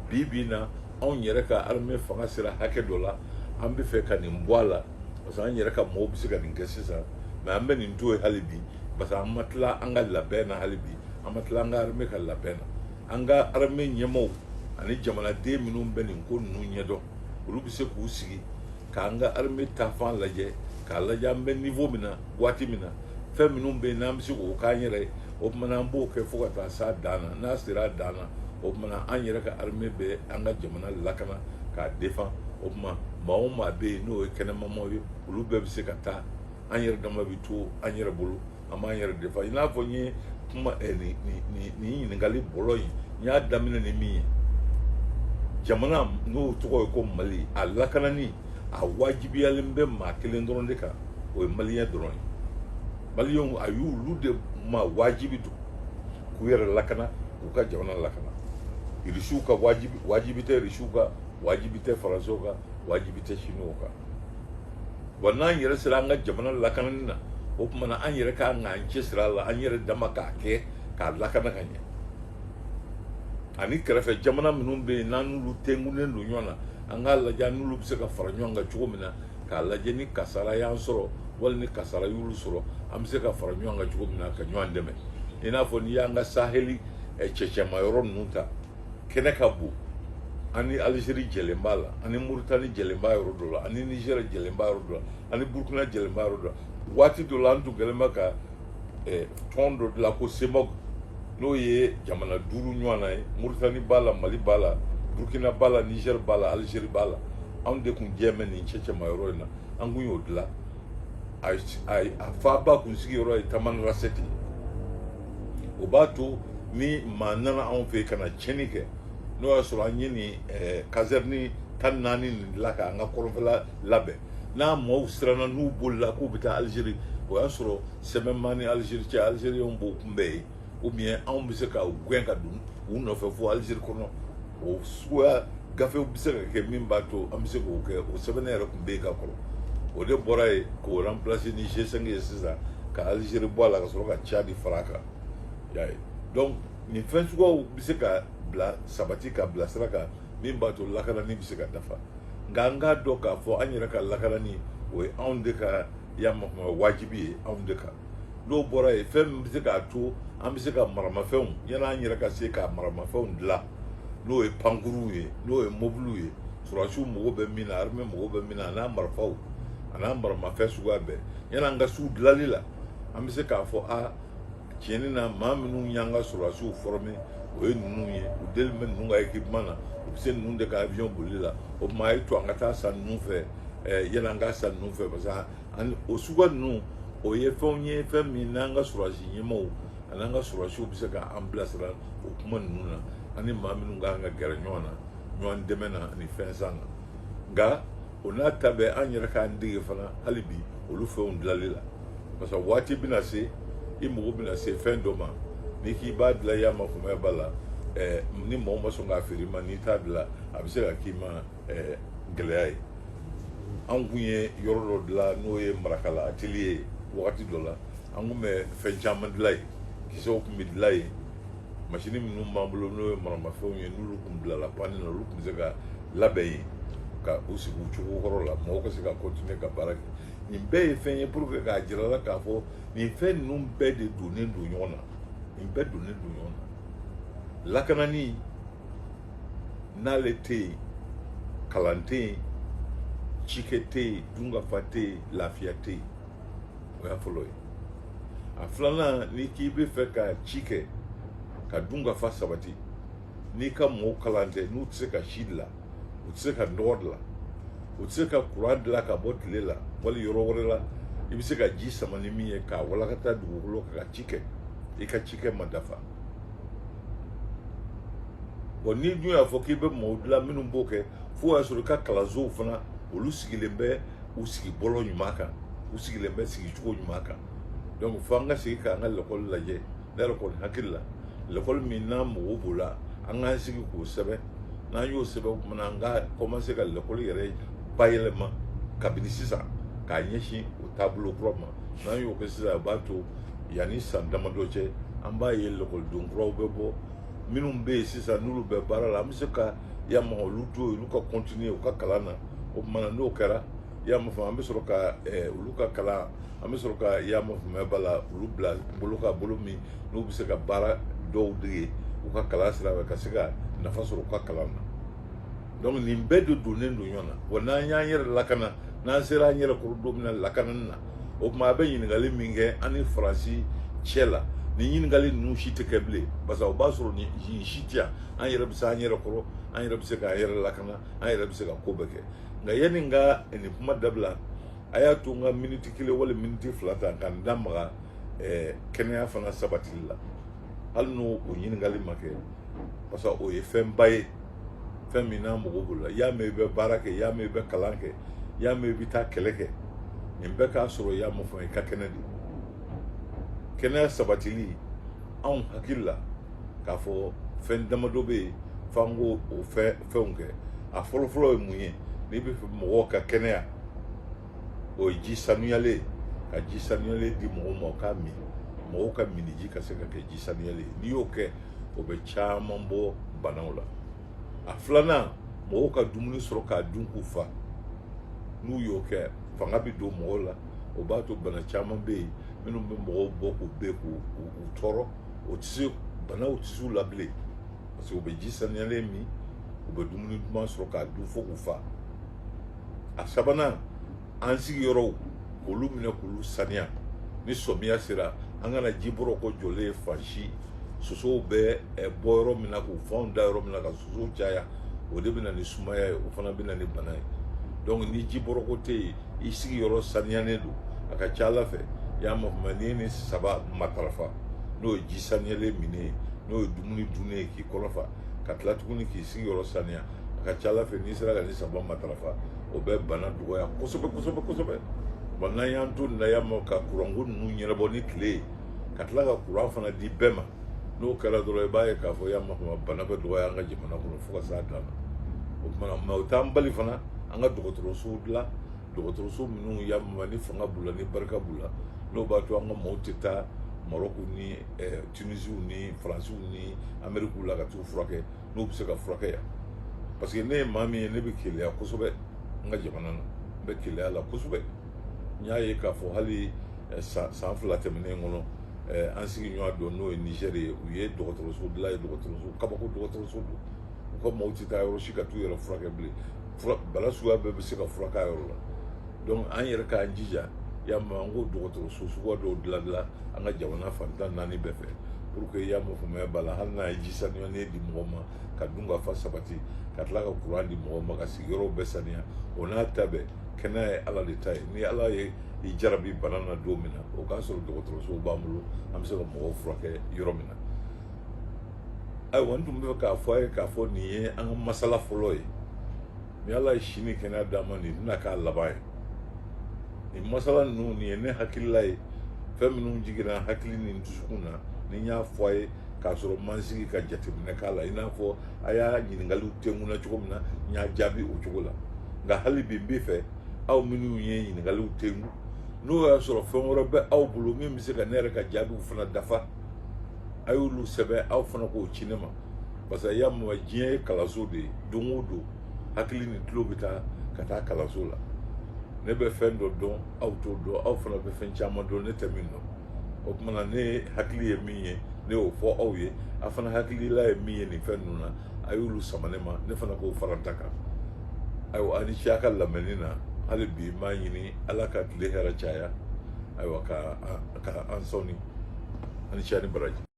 bi bi in na anw yɛrɛ ka armée fanga sera hakɛ dɔ la an bɛ fɛ ka nin bɔ a la parce que an yɛrɛ ka mɔgɔw bɛ se ka nin kɛ sisan mais an bɛ nin to yen hali bi parce que an ma tila an ka labɛn na hali bi an ma tila an ka armée ka labɛn na an ka armée ɲɛmaaw ani jamanaden minnu bɛ nin ko ninnu ɲɛdɔn olu bɛ se k'u sigi k'an ka armée taafan lajɛ k'a lajɛ an bɛ niveau min na waati min na fɛn minnu bɛ yen n'an bɛ se k'o k'an yɛrɛ ye o tuma an b'o kɛ fo ka taa s'a dan na n'a sera a dan na o tuma an yɛrɛ ka armée bɛ an ka jamana lakana k'a défend o tuma maa o maa bɛ yen n'o ye kɛnɛmamaw ye olu bɛɛ bɛ se ka taa an yɛrɛ dama bɛ to an yɛrɛ bolo an b'an yɛrɛ défend i n'a fɔ n ye kuma nin ɲininkali bɔlɔ in n y'a daminɛ ni min ye jamana n'o tɔgɔ ye ko mali a lakanani a wajibiyalen bɛ maa kelen dɔrɔn de kan o ye maliyɛn dɔrɔn ye maliyɛnw a y'olu de ma wajibi don k'u yɛrɛ lakana k'u ka jamana lakana irisiw ka wajibi tɛ irisiw ka wajibi tɛ faransɛw ka wajibi tɛ siniwaw kan wa n'an yɛrɛ sera an ka jamana lakanani na o tuma na an yɛrɛ k'an k'an cɛsiri a la an yɛrɛ dama k'a kɛ k'a lakana ka ɲɛ ani kɛrɛfɛ jamana minnu bɛ yen n'an n'olu tengunen don ɲɔgɔn na an k'a lajɛ an n'olu bɛ se ka fara ɲɔgɔn kan cogo min na k'a lajɛ ni kasara y'an sɔrɔ wali ni kasara y'olu sɔrɔ an bɛ se ka fara ɲɔgɔn kan cogo min na ka ɲɔgɔn dɛmɛ i n'a fɔ n'i y'an ka saheli cɛcɛma yɔrɔ ninnu ta kɛnɛ ka bon ani Algérie jɛlen b'a la ani Mauritanie jɛlen b'a yɔrɔ dɔ la ani Niger jɛlen b'a yɔrɔ dɔ la ani Burkina jɛlen b'a yɔrɔ dɔ la waati dɔ la an tun kɛlen bɛ ka tɔn dɔ dilan ko CEMOG n'o ye jamana 5 ɲɔgɔn na ye Mauritanie b'a la Mali b'a la Burkina b'a la Niger b'a la Algérie b'a la anw de tun jɛ mɛ nin cɛcɛma yɔrɔ in na an tun y'o dilan a faaba kun sigiyɔrɔ ye Tamanrasset o b'a to ni maa nana anw fɛ yen ka na tiɲɛni kɛ n'o y'a sɔrɔ an ye nin caserne 14 nin dilan k'an ka kɔrɔnfɛla labɛn n'a maaw siranna n'u bolila k'u bɛ taa Algérie o y'a sɔrɔ sɛbɛnma ni Algérie cɛ Algériens b'o kunbɛn yen ou bien anw bɛ se ka gɛn ka don u nɔfɛ fo Algérie kɔnɔ o suguya gafew bɛ se ka kɛ min b'a to an bɛ se k'o kɛ o sɛbɛnnin yɛrɛ tun bɛ yen ka kɔrɔ o de bɔra yen k'o remplacer ni G5 ye sisan ka Algérie bɔ a la ka sɔrɔ ka Tchad fara a kan y'a ye donc nin fɛn suguyaw bɛ se ka bila sabati ka bila sira kan min b'a to lakanani bɛ se ka dafa nka an k'a dɔn k'a fɔ an yɛrɛ ka lakanani o ye anw de ka yamarama wajibi ye anw de kan n'o bɔra yen fɛn min bɛ se k'a to an bɛ se ka maramafɛnw yan'an yɛrɛ ka se ka maramafɛnw dilan n'o ye pankuruw ye n'o ye mobiliw ye surasiw mago bɛ min na armée mago bɛ min na a n'a marifaw a n'a maramafɛn suguya bɛɛ yan'an ka s'u dilanli la an bɛ se k'a fɔ a tiɲɛni na maa minnu y'an ka surasiw former o ye ninnu ye u deli bɛ ninnu ka équipement na u bɛ se ninnu de ka avion bolili la o tuma a ye to an ka taa san ninnu fɛ yan'an ka san ninnu fɛ parce que o suguya ninnu o ye fɛnw ye fɛn min n'an ka surasi ɲɛmaaw an'an ka surasiw bɛ se k'an bilasira o kuma ninnu na ani maa minnu kan ka gɛrɛ ɲɔgɔn na ɲɔgɔn dɛmɛ na ani fɛn san na nka o n'a ta bɛɛ an yɛrɛ k'an dege fana hali bi olu fɛnw dilanli la parce que waati bɛna se i mago bɛna se fɛn dɔ ma n'i k'i b'a dilan y'a mafamaya b'a la ni mɔgɔ ma sɔn k'a feere i ma n'i t'a dilan a bɛ se ka k'i ma gɛlɛya ye an kun ye yɔrɔ dɔ dilan n'o ye marakala atelier ye wagati dɔ la an kun bɛ fɛn caman dilan yen kisɛw kun bɛ dilan yen machine minnu b'an bolo n'o ye maramafɛnw ye n'olu kun bilala panne na olu kun bɛ se ka labɛn yen ka u sigi u cogo kɔrɔ la mɔgɔw ka se ka continuer ka baara kɛ nin bɛɛ ye fɛn ye pour que k'a jira la k'a fɔ nin fɛn ninnu bɛɛ de donnen don ɲɔgɔn na nin bɛɛ donnen don ɲɔgɔn na lakanani n'ale tɛ yen kalan tɛ yen cikɛ tɛ yen dunkafa tɛ yen lafiya tɛ yen o y'a fɔlɔ ye a filanan n'i k'i bɛ fɛ ka ci kɛ ka dunkafa sabati n'i ka mɔgɔw kalan tɛ n'u tɛ se ka si dilan u tɛ se ka nɔgɔ dilan u tɛ se ka kuran dilan ka bɔ tile la wali yɔrɔ wɛrɛ la i bɛ se ka ji sama ni min ye k'a walakata dugukolo kan ka ci kɛ i ka cikɛ ma dafa bon n'i dun y'a fɔ k'i bɛ mɔgɔw dilan minnu b'o kɛ fo y'a sɔrɔ i ka kalansow fana olu sigilen bɛ u sigi bɔlɔ ɲuman kan u sigilen bɛ sigicogo ɲuman kan donc fo an ka segin k'an ka lakɔli lajɛ ne yɛrɛ kɔni hakili la lakɔli min n'an mago b'o la an k'an sigi k'o sɛbɛn n'an y'o sɛbɛn o kumana an ka commencer ka lakɔli yɛrɛ bayɛlɛma kabini sisan k'a ɲɛsin o taabolo kura ma n'an y'o kɛ sisan a b'a to yanni san damadɔ cɛ an b'a ye lakɔlidon kuraw bɛ bɔ minnu bɛ yen sisan n'olu bɛ baara la an bɛ se ka yamaha olu to olu ka continuer u ka kalan na o kumana n'o kɛra yamaha an bɛ sɔrɔ ka olu ka kalan an bɛ sɔrɔ ka yamaha ba la olu bila bolo min n'u bɛ se ka baara dɔw dege u ka kalan sira fɛ ka se ka nafa sɔrɔ u ka kalan na donc nin bɛɛ de donnen don ɲɔgɔn na wa n'an y'an yɛrɛ lakana n'an sera an yɛrɛ kɔrɔ don min na lakanani na o tuma a bɛ ɲininkali min kɛ an ni faransi cɛ la nin ɲininkali ninnu si tɛ kɛ bilen parce que o b'a sɔrɔ nin si tɛ yan an yɛrɛ bɛ se an yɛrɛ kɔrɔ an yɛrɛ bɛ se k'an yɛrɛ lakana an yɛrɛ bɛ se ka ko bɛɛ kɛ nka yanni n ka nin kuma dabila a y'a to n ka miniti kelen wali miniti fila ta ka n da maga kɛnɛya fana sabatili la hali n'o ɲininkali ma kɛ parce que o ye fɛnba ye fɛn min n'an mago b'o la y'a mɛn i bɛ baara kɛ y'a mɛn i bɛ kalan kɛ y'a mɛn i bɛ taa kɛlɛ kɛ nin bɛɛ k'a sɔrɔ y'a mɛn fɔ i ka kɛnɛ de kɛnɛya sabatili anw hakili la k'a fɔ fɛn damadɔ bɛ yen f'an k'o fɛnw kɛ a fɔlɔfɔlɔ ye mun ye n'i bɛ fɛ mɔgɔw ka kɛnɛya o ye ji sanuyalen ka ji sanuyalen di mɔgɔw ma o k'a min mɔgɔw ka minni ji ka se ka kɛ ji sanuyalen n'i y'o kɛ o bɛ caman bɔ banaw la. A filanan mɔgɔw ka dumuni sɔrɔ k'a dun k'u fa n'u y'o kɛ fanga bɛ don mɔgɔw la o b'a to bana caman bɛ yen minnu bɛ mɔgɔw bɔ k'u bɛɛ k'u tɔɔrɔ o tɛ se banaw tɛ s'u la bilen parce que u bɛ ji saniyalen min u bɛ dumuni duman sɔrɔ k'a dun fo k'u fa. A sabanan an sigiyɔrɔw k'olu minɛ k'olu saniya ni sɔmiya sera an kana ji bɔrɔ ko jɔlen fan si sosow bɛ bɔ yɔrɔ min na k'u fanw da yɔrɔ min na ka sosow caya o de bɛ na ni sumaya ye o fana bɛ na ni bana ye. Donc ni ji bɔrɔ ko tɛ yen i sigiyɔrɔ saniyalen don a ka ca Ala fɛ i y'a mɛn n'i ye nin saba matarafa n'o ye ji saniyalen minɛ ye n'o ye dumuni dunnen ye k'i kɔnɔ ka tila tuguni k'i sigiyɔrɔ saniya a ka ca Ala fɛ n'i sera ka nin saba matarafa o bɛ bana dɔgɔya kosɛbɛ. Bon n'an y'an to nin na y'a mɛn ka kuranko ninnu ɲɛnabɔ ni tile ye ka tila ka kuran fana di bɛɛ ma n'o kɛra dɔrɔn i b'a ye k'a fɔ y'a mɛn bana bɛ dɔgɔya an ka jamana kɔnɔ fo ka s'a dan na. O kumana mɛ o t'an bali fana an ka dɔgɔtɔrɔsow dilan dɔgɔtɔrɔso minnu y'a mɛn ni fanga b'u la ni barika b'u la n'o b'a to an ka maaw tɛ taa Marɔku ni Tunisiw ni Faransiw ni Amérikiw la ka t'u furakɛ n'u bɛ se ka furakɛ yan parce que ne ye maa min ye ne bɛ keleya kosɛbɛ n ka jamana na n bɛ keleya la kosɛbɛ n y'a ye k'a fɔ hali san 2 tɛmɛnen kɔnɔ an sigiɲɔgɔn dɔ n'o ye Niger ye u ye dɔgɔtɔrɔso dilan ye dɔgɔtɔrɔso kabako dɔgɔtɔrɔso don u ka maaw tɛ taa yɔrɔ si ka t'u yɛrɛ furakɛ bilen bana suguya bɛɛ bɛ se ka furakɛ a yɔrɔ la donc an yɛrɛ k'an jija y'a mɛn an ko dɔgɔtɔrɔso suguya dɔw dilan an ka jamana fan 14 bɛɛ fɛ pour que y'a mɛn faamuya b'a la hali n'a ye ji sanuyalen di mɔgɔ ma ka dun ka fa sabati ka tila ka kuran di mɔgɔ ma ka sigiyɔrɔw bɛɛ saniya o n'a ta bɛɛ kɛnɛya ye Ala de ta ye ni Ala ye i jarabi bana na don min na o k'a sɔrɔ dɔgɔtɔrɔsow b'an bolo an bɛ se ka mɔgɔw furakɛ yɔrɔ min na. Ayiwa n tun bɛ fɛ k'a fɔ a ye k'a fɔ nin ye an ka masala fɔlɔ ye ni Ala ye si ni kɛnɛya d'an ma nin tɛna k'a laban ye nin masala ninnu nin ye ne hakilila ye fɛn minnu jiginna hakili ni dusukun na ni n y'a fɔ a ye k'a sɔrɔ n ma n sigi ka jateminɛ k'a la i n'a fɔ a y'a ɲininkaliw tɛnku na cogo min na n y'a jaabi o cogo la nka hali bi n bɛ fɛ aw minnu ye ɲininkaliw tɛnku n'o y'a sɔrɔ fɛn wɛrɛ bɛ aw bolo min bɛ se ka ne yɛrɛ ka jaabiw fana dafa a y'olu sɛbɛn aw fana k'o ci ne ma parce que y'a mɛn diɲɛ ye kalanso de ye don o don hakili ni tulo bɛ taa ka taa kalanso la ne bɛ fɛn dɔ dɔn aw t'o dɔn aw fana bɛ fɛn caman dɔn ne tɛ min dɔn o kumana ne hakili ye min ye ne y'o fɔ aw ye a fana hakilila ye min ye nin fɛn ninnu na a y'olu sama ne ma ne fana k'o fara n ta kan ayiwa a ni ce a ka lamɛnni na hali bi n b'a ɲini Ala ka tile hɛrɛ caya ayiwa ka an sɔnni a ni ce a ni baraji.